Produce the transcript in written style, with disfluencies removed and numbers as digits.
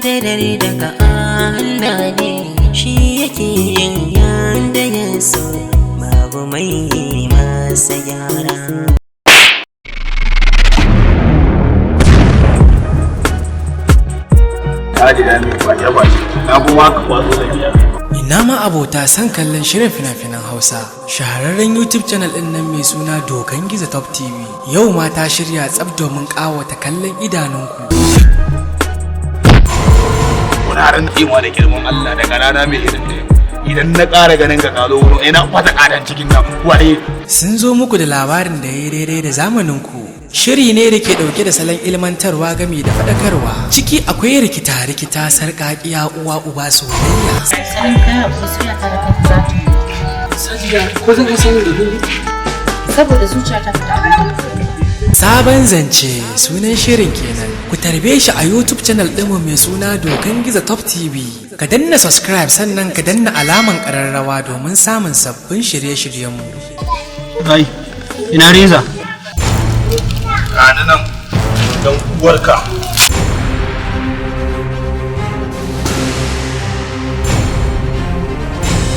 ƙadarar daga Allah ne, shi yake yin yanda ya so, babu mai masa gyara. Ina ma abota san kallon shirin fina-finan Hausa, shahararren YouTube channel ɗin nan mai suna Dokan Gizo Top TV. Yau ma ta shirya tsab domin ƙawata kallon idanunku. Kuna ran kima da girman Allah daga rana mai irin da idan na ƙara ganin ka kalo wurin ina fata ƙadan cikin nan waye. Sun zo muku da labarin da ya daidai da zamaninku. Shiri ne da ke ɗauke da salon ilmantarwa game da faɗakarwa. Ciki akwai rikita sarƙaƙiya uwa uba soyayya. Saboda zuciya ta fita. Sabon zance sunan shirin kenan. Ku tarbe shi a YouTube channel ɗinmu mai suna Dokan Gizo Top TV. Ka danna subscribe sannan ka danna alaman ƙararrawa domin samun sabbin shirye-shiryenmu. Ina reza. Nan don uwarka